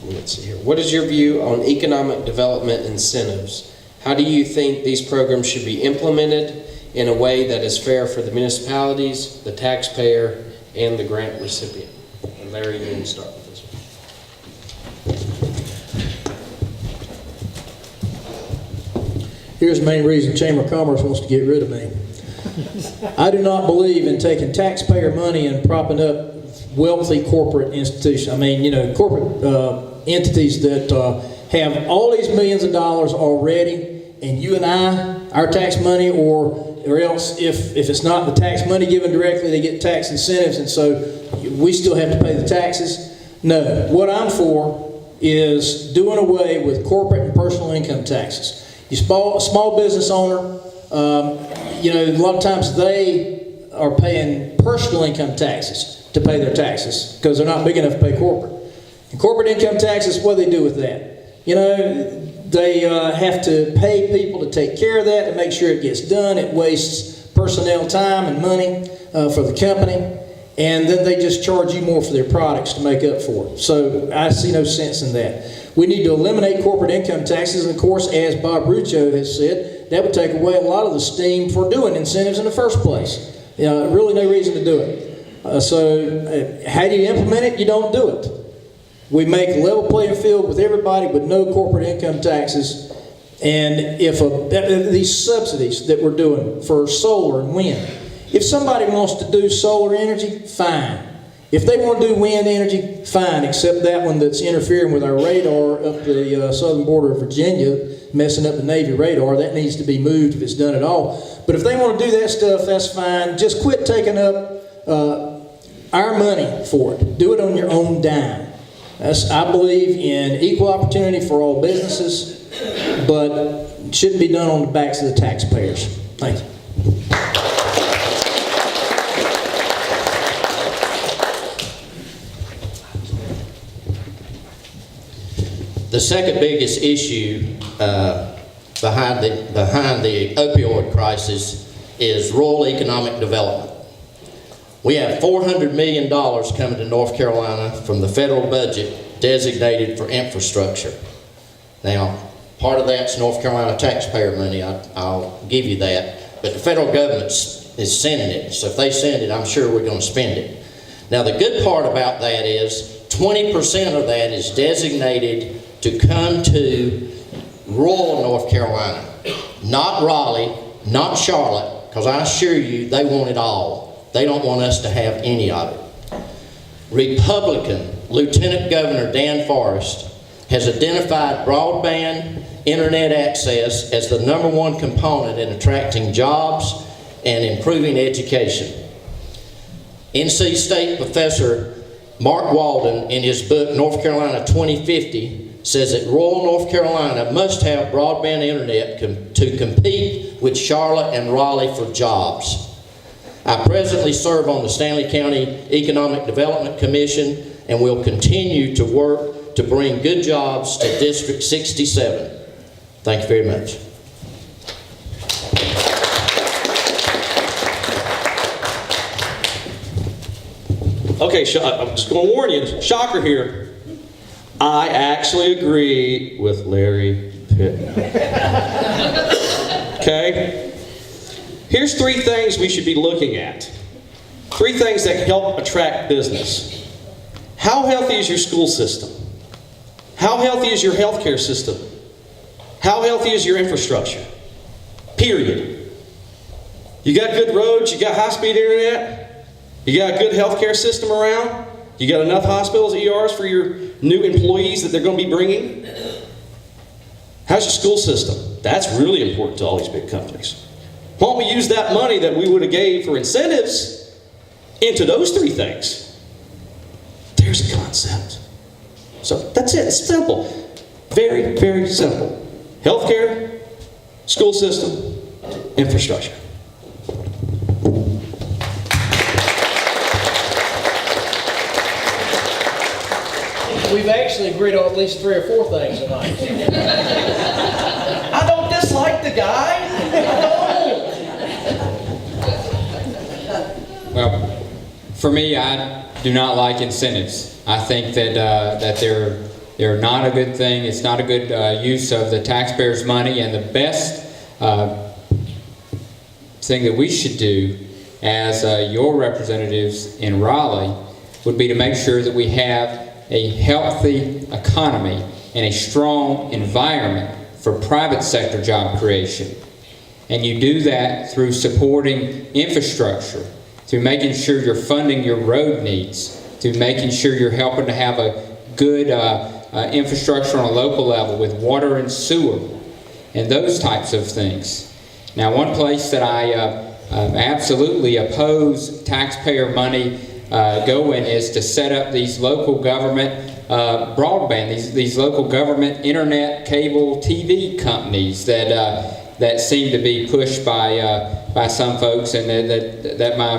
let's see here. What is your view on economic development incentives? How do you think these programs should be implemented in a way that is fair for the municipalities, the taxpayer, and the grant recipient? And Larry, you can start with this one. Here's the main reason Chamber of Commerce wants to get rid of me. I do not believe in taking taxpayer money and propping up wealthy corporate institutions. I mean, corporate entities that have all these millions of dollars already, and you and I, our tax money, or else if it's not the tax money given directly, they get tax incentives, and so we still have to pay the taxes. No, what I'm for is doing away with corporate and personal income taxes. You small business owner, a lot of times they are paying personal income taxes to pay their taxes because they're not big enough to pay corporate. And corporate income taxes, what do they do with that? They have to pay people to take care of that, to make sure it gets done. It wastes personnel time and money for the company. And then they just charge you more for their products to make up for it. So I see no sense in that. We need to eliminate corporate income taxes. And of course, as Bob Ruccio has said, that would take away a lot of the steam for doing incentives in the first place. Really no reason to do it. So how do you implement it? You don't do it. We make a level playing field with everybody with no corporate income taxes. And if these subsidies that we're doing for solar and wind, if somebody wants to do solar energy, fine. If they want to do wind energy, fine, except that one that's interfering with our radar up the southern border of Virginia, messing up the Navy radar. That needs to be moved if it's done at all. But if they want to do that stuff, that's fine. Just quit taking up our money for it. Do it on your own dime. I believe in equal opportunity for all businesses, but it shouldn't be done on the backs of the taxpayers. Thank you. The second biggest issue behind the opioid crisis is rural economic development. We have $400 million coming to North Carolina from the federal budget designated for infrastructure. Now, part of that's North Carolina taxpayer money, I'll give you that, but the federal government is sending it, so if they send it, I'm sure we're going to spend it. Now, the good part about that is 20% of that is designated to come to rural North Carolina, not Raleigh, not Charlotte, because I assure you they want it all. They don't want us to have any of it. Republican Lieutenant Governor Dan Forrest has identified broadband internet access as the #1 component in attracting jobs and improving education. NC State Professor Mark Walden, in his book North Carolina 2050, says that rural North Carolina must have broadband internet to compete with Charlotte and Raleigh for jobs. I presently serve on the Stanley County Economic Development Commission and will continue to work to bring good jobs to District 67. Thank you very much. Okay, I'm just going to warn you, shocker here. I actually agree with Larry Pitt. Okay? Here's 3 things we should be looking at. 3 things that help attract business. How healthy is your school system? How healthy is your healthcare system? How healthy is your infrastructure? Period. You got good roads, you got high-speed internet, you got a good healthcare system around, you got enough hospitals, ERs for your new employees that they're going to be bringing. How's your school system? That's really important to all these big companies. Why don't we use that money that we would have gave for incentives into those 3 things? There's a concept. So that's it. It's simple. Very, very simple. Healthcare, school system, infrastructure. We've actually agreed on at least 3 or 4 things tonight. I don't dislike the guy. Well, for me, I do not like incentives. I think that they're They're not a good thing. It's not a good use of the taxpayers' money. And the best thing that we should do as your representatives in Raleigh would be to make sure that we have a healthy economy and a strong environment for private sector job creation. And you do that through supporting infrastructure, through making sure you're funding your road needs, through making sure you're helping to have a good infrastructure on a local level with water and sewer and those types of things. Now, one place that I absolutely oppose taxpayer money going is to set up these local government broadband, these local government internet, cable, TV companies that seem to be pushed by some folks, and that my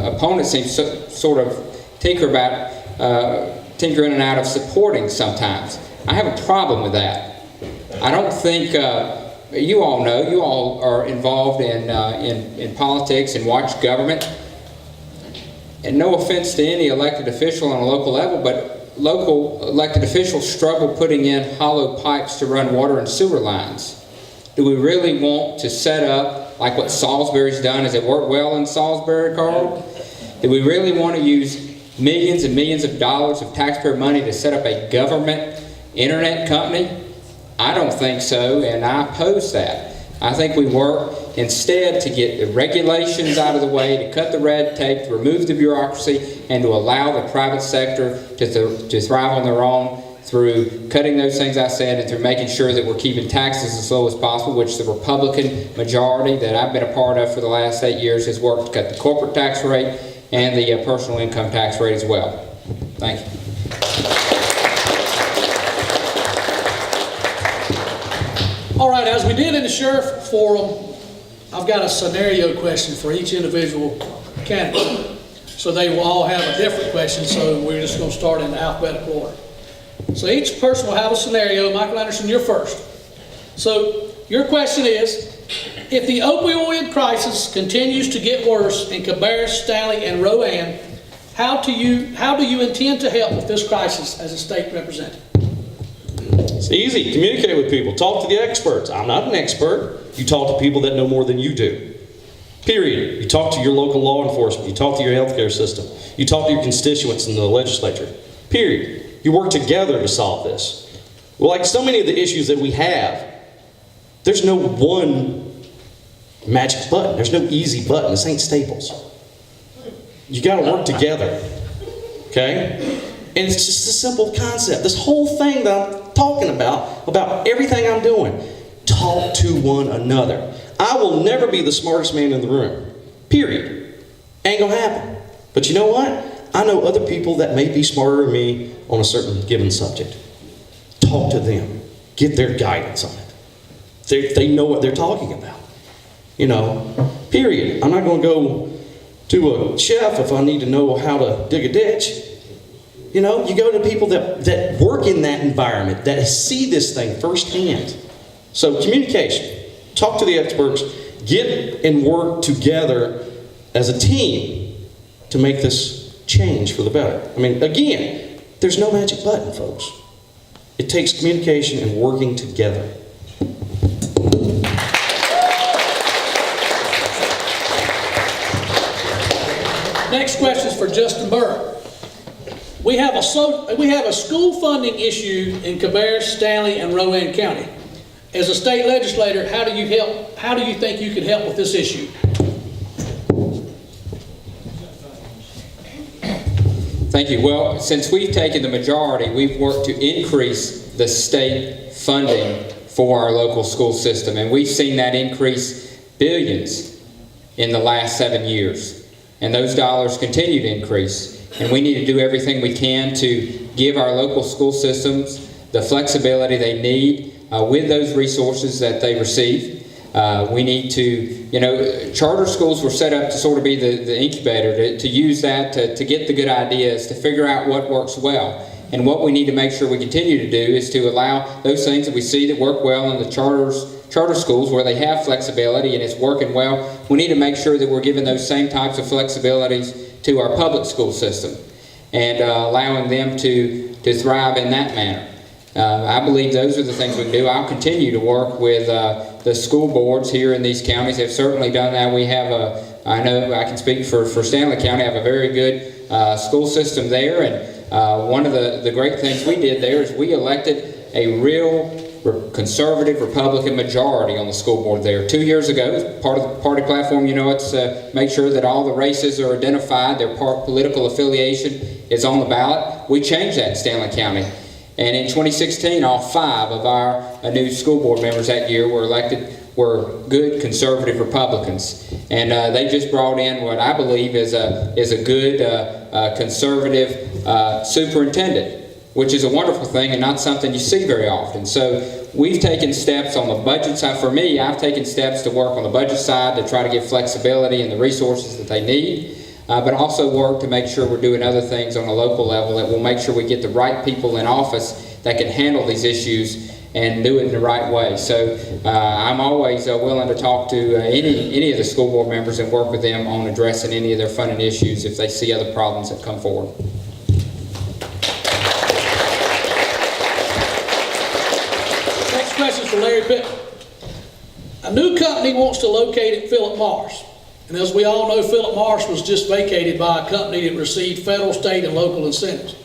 opponent seems sort of tinkering in and out of supporting sometimes. I have a problem with that. I don't think you all know, you all are involved in politics and watch government. And no offense to any elected official on a local level, but local elected officials struggle putting in hollow pipes to run water and sewer lines. Do we really want to set up like what Salisbury's done? Has it worked well in Salisbury, Carl? Do we really want to use millions and millions of dollars of taxpayer money to set up a government internet company? I don't think so, and I oppose that. I think we work instead to get the regulations out of the way, to cut the red tape, to remove the bureaucracy, and to allow the private sector to thrive on their own through cutting those things I said and through making sure that we're keeping taxes as low as possible, which the Republican majority that I've been a part of for the last 8 years has worked to cut the corporate tax rate and the personal income tax rate as well. Thank you. All right, as we did in the sheriff forum, I've got a scenario question for each individual candidate. So they will all have a different question, so we're just going to start in alphabetical order. So each person will have a scenario. Michael Anderson, you're first. So your question is, if the opioid crisis continues to get worse in Cabarrus, Stanley, and Rowan, how do you intend to help with this crisis as a state representative? It's easy. Communicate with people. Talk to the experts. I'm not an expert. You talk to people that know more than you do. Period. You talk to your local law enforcement. You talk to your healthcare system. You talk to your constituents in the legislature. Period. You work together to solve this. Well, like so many of the issues that we have, there's no one magic button. There's no easy button. This ain't Staples. You got to work together. Okay? And it's just a simple concept. This whole thing that I'm talking about everything I'm doing, talk to one another. I will never be the smartest man in the room. Period. Ain't gonna happen. But you know what? I know other people that may be smarter than me on a certain given subject. Talk to them. Get their guidance on it. They know what they're talking about. You know, period. I'm not gonna go to a chef if I need to know how to dig a ditch. You know, you go to people that work in that environment, that see this thing firsthand. So communication. Talk to the experts. Get and work together as a team to make this change for the better. I mean, again, there's no magic button, folks. It takes communication and working together. Next question is for Justin Burr. We have a school funding issue in Cabarrus, Stanley, and Rowan County. As a state legislator, how do you help? How do you think you can help with this issue? Thank you. Well, since we've taken the majority, we've worked to increase the state funding for our local school system, and we've seen that increase billions in the last 7 years. And those dollars continue to increase. And we need to do everything we can to give our local school systems the flexibility they need with those resources that they receive. We need to, charter schools were set up to sort of be the incubator, to use that to get the good ideas, to figure out what works well. And what we need to make sure we continue to do is to allow those things that we see that work well in the charter schools where they have flexibility and it's working well. We need to make sure that we're giving those same types of flexibilities to our public school system and allowing them to thrive in that manner. I believe those are the things we can do. I'll continue to work with the school boards here in these counties. They've certainly done that. We have I know I can speak for Stanley County, have a very good school system there, and one of the great things we did there is we elected a real conservative Republican majority on the school board there. 2 years ago, part of the party platform, you know, it's make sure that all the races are identified, their political affiliation is on the ballot. We changed that in Stanley County. And in 2016, all 5 of our new school board members that year were elected were good conservative Republicans. And they just brought in what I believe is a good conservative superintendent, which is a wonderful thing and not something you see very often. So we've taken steps on the budget side. For me, I've taken steps to work on the budget side to try to give flexibility and the resources that they need, but also work to make sure we're doing other things on a local level that will make sure we get the right people in office that can handle these issues and do it in the right way. So I'm always willing to talk to any of the school board members and work with them on addressing any of their funding issues if they see other problems that come forward. Next question is for Larry Pittman. A new company wants to locate at Philip Morris. And as we all know, Philip Morris was just vacated by a company that received federal, state, and local incentives.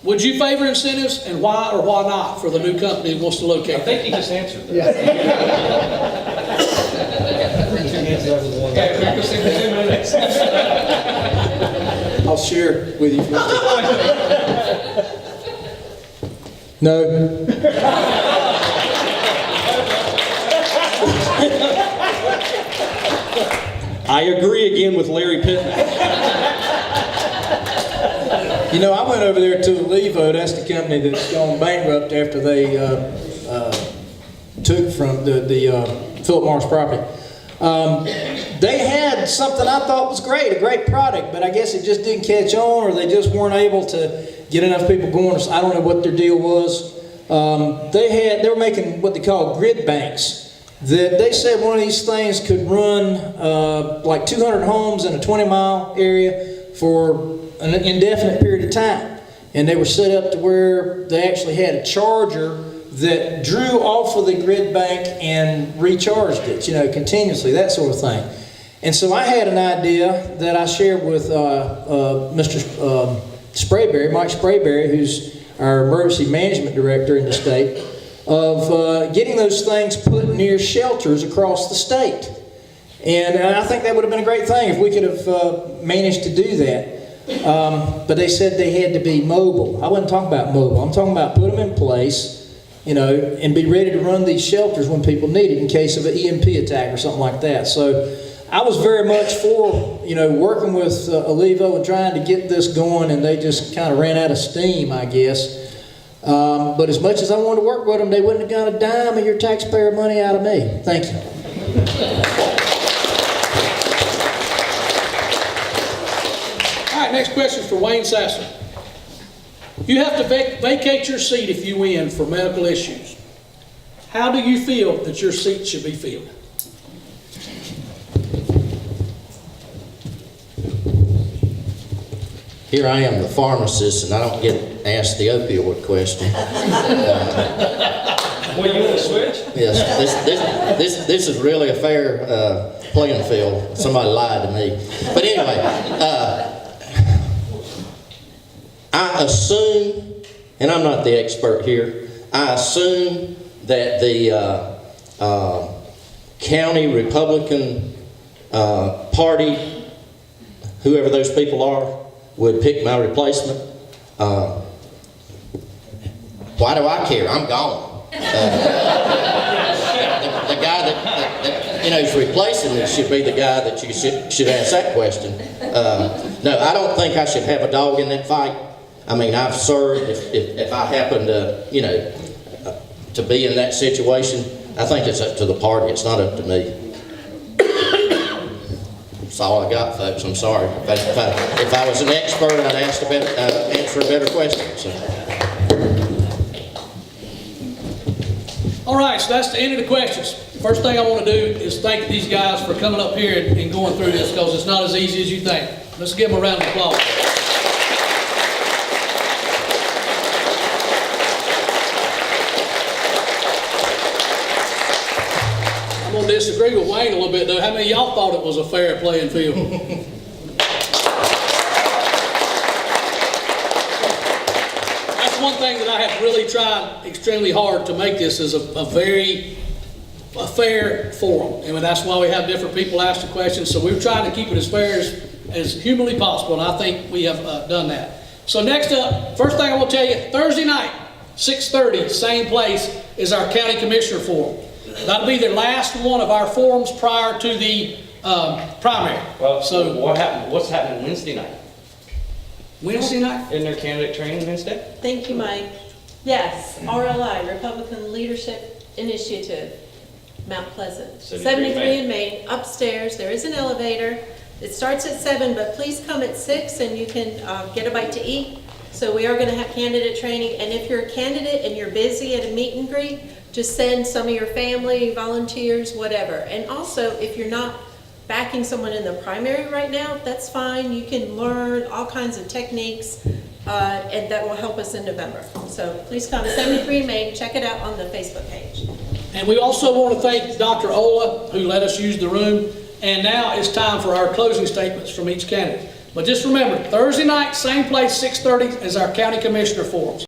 Would you favor incentives, and why or why not for the new company that wants to locate? I think he just answered that. Okay, we're going to see the 2 minutes. I'll share with you. No. I agree again with Larry Pittman. You know, I went over there to Levo. That's the company that's gone bankrupt after they took from the Philip Morris property. They had something I thought was great, a great product, but I guess it just didn't catch on, or they just weren't able to get enough people going. I don't know what their deal was. They were making what they call grid banks. That they said one of these things could run like 200 homes in a 20-mile area for an indefinite period of time. And they were set up to where they actually had a charger that drew off of the grid bank and recharged it, you know, continuously, that sort of thing. And so I had an idea that I shared with Mr. Sprayberry, Mike Sprayberry, who's our emergency management director in the state, of getting those things put near shelters across the state. And I think that would have been a great thing if we could have managed to do that. But they said they had to be mobile. I wasn't talking about mobile. I'm talking about put them in place, you know, and be ready to run these shelters when people need it in case of an EMP attack or something like that. So I was very much for, you know, working with Alivo and trying to get this going, and they just kind of ran out of steam, I guess. But as much as I wanted to work with them, they wouldn't have got a dime of your taxpayer money out of me. Thank you. All right, next question is for Wayne Sasser. You have to vacate your seat if you win for medical issues. How do you feel that your seat should be filled? Here I am, the pharmacist, and I don't get asked the opioid question. Well, you want to switch? Yes, this is really a fair playing field. Somebody lied to me. But anyway, I assume, and I'm not the expert here, I assume that the county Republican Party, whoever those people are, would pick my replacement. Why do I care? I'm gone. The guy that you know is replacing me should be the guy that you should ask that question. No, I don't think I should have a dog in that fight. I mean, I've served. If I happen to, you know, to be in that situation, I think it's up to the party. It's not up to me. That's all I got, folks. I'm sorry. If I was an expert, I'd answer a better question. So. All right, so that's the end of the questions. First thing I want to do is thank these guys for coming up here and going through this, because it's not as easy as you think. Let's give them a round of applause. gonna disagree with Wayne a little bit though. How many of y'all thought it was a fair playing field? That's one thing that I have really tried extremely hard to make this is a fair forum. And that's why we have different people ask the questions. So we're trying to keep it as fair as humanly possible, and I think we have done that. So next up, first thing I want to tell you, Thursday night, 6:30, same place, is our county commissioner forum. That'll be the last one of our forums prior to the primary. Well, so what's happening Wednesday night? Wednesday night? Isn't there candidate training Wednesday? Thank you, Mike. Yes, RLI, Republican Leadership Initiative, Mount Pleasant. 73 in Main, upstairs. There is an elevator. It starts at 7, but please come at 6 and you can get a bite to eat. So we are going to have candidate training, and if you're a candidate and you're busy at a meet and greet, just send some of your family, volunteers, whatever. And also, if you're not backing someone in the primary right now, that's fine. You can learn all kinds of techniques, and that will help us in November. So please come, 73 Main, check it out on the Facebook page. And we also want to thank Dr. Ola, who let us use the room. And now it's time for our closing statements from each candidate. But just remember, Thursday night, same place, 6:30, is our county commissioner forums.